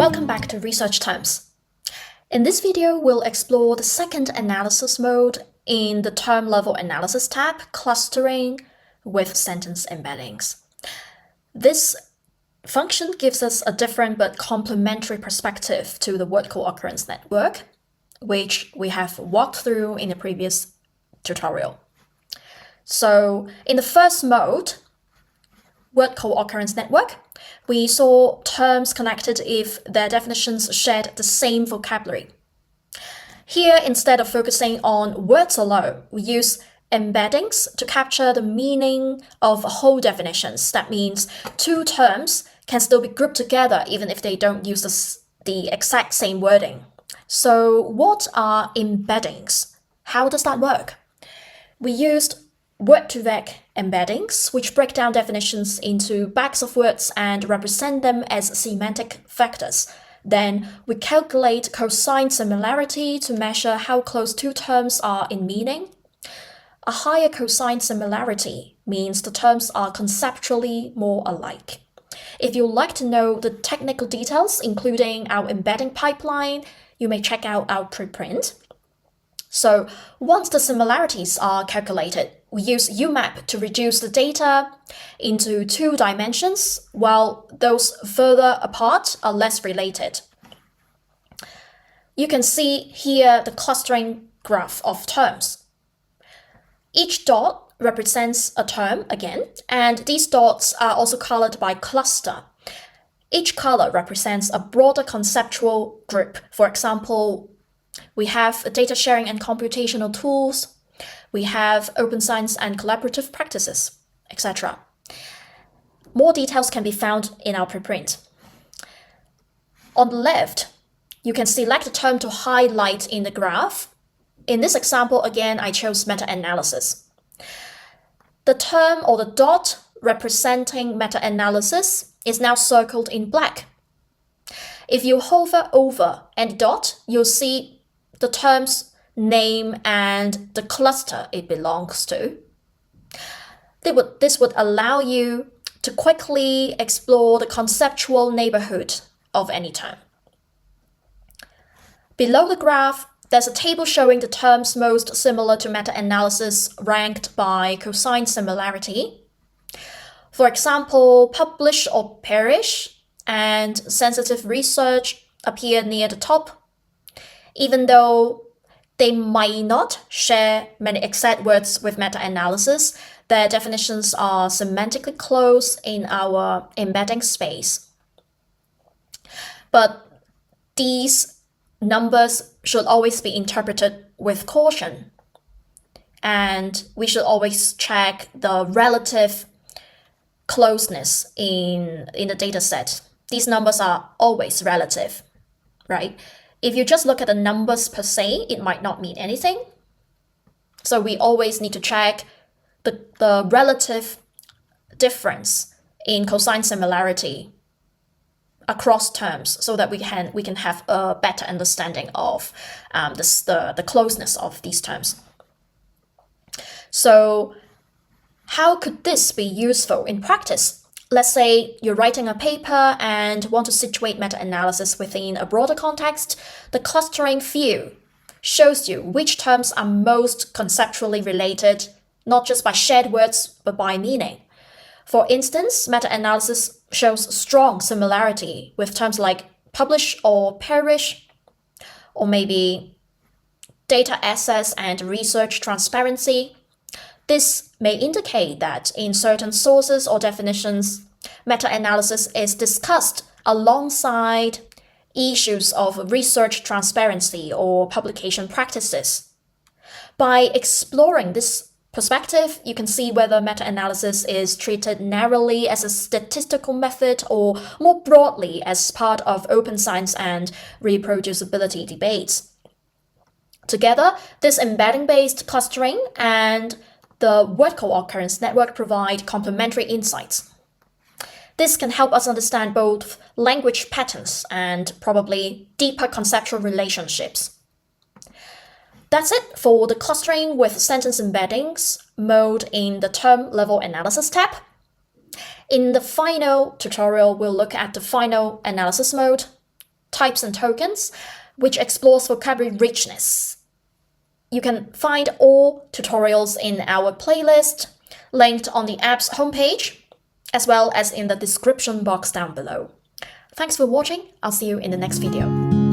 Welcome back to Re-SearchTerms. In this video, we'll explore the second analysis mode in the term level analysis tab, clustering with sentence embeddings. This function gives us a different but complementary perspective to the word co-occurrence network, which we have walked through in the previous tutorial. So in the first mode, word co-occurrence network, we saw terms connected if their definitions shared the same vocabulary. Here, instead of focusing on words alone, we use embeddings to capture the meaning of whole definitions. That means two terms can still be grouped together even if they don't use the exact same wording. So what are embeddings? How does that work? We used word-to-vec embeddings, which break down definitions into bags of words and represent them as semantic vectors. Then we calculate cosine similarity to measure how close two terms are in meaning. A higher cosine similarity means the terms are conceptually more alike. If you'd like to know the technical details, including our embedding pipeline, you may check out our preprint. So once the similarities are calculated, we use UMAP to reduce the data into two dimensions, while those further apart are less related. You can see here the clustering graph of terms. Each dot represents a term again, and these dots are also colored by cluster. Each color represents a broader conceptual group. For example, we have data sharing and computational tools. We have open science and collaborative practices, etc. More details can be found in our preprint. On the left, you can select a term to highlight in the graph. In this example, again, I chose meta-analysis. The term or the dot representing meta-analysis is now circled in black. If you hover over any dot, you'll see the term's name and the cluster it belongs to. This would allow you to quickly explore the conceptual neighborhood of any term. Below the graph, there's a table showing the terms most similar to meta-analysis ranked by cosine similarity. For example, publish or perish and sensitive research appear near the top, even though they might not share many exact words with meta-analysis. Their definitions are semantically close in our embedding space. But these numbers should always be interpreted with caution, and we should always check the relative closeness in the dataset. These numbers are always relative, right? If you just look at the numbers per se, it might not mean anything. So we always need to check the relative difference in cosine similarity across terms so that we can have a better understanding of the closeness of these terms. So how could this be useful in practice? Let's say you're writing a paper and want to situate meta-analysis within a broader context. The clustering view shows you which terms are most conceptually related, not just by shared words, but by meaning. For instance, meta-analysis shows strong similarity with terms like publish or perish, or maybe data access and research transparency. This may indicate that in certain sources or definitions, meta-analysis is discussed alongside issues of research transparency or publication practices. By exploring this perspective, you can see whether meta-analysis is treated narrowly as a statistical method or more broadly as part of open science and reproducibility debates. Together, this embedding-based clustering and the word co-occurrence network provide complementary insights. This can help us understand both language patterns and probably deeper conceptual relationships. That's it for the clustering with sentence embeddings mode in the term level analysis tab. In the final tutorial, we'll look at the final analysis mode, types and tokens, which explores vocabulary richness. You can find all tutorials in our playlist, linked on the app's homepage, as well as in the description box down below. Thanks for watching. I'll see you in the next video.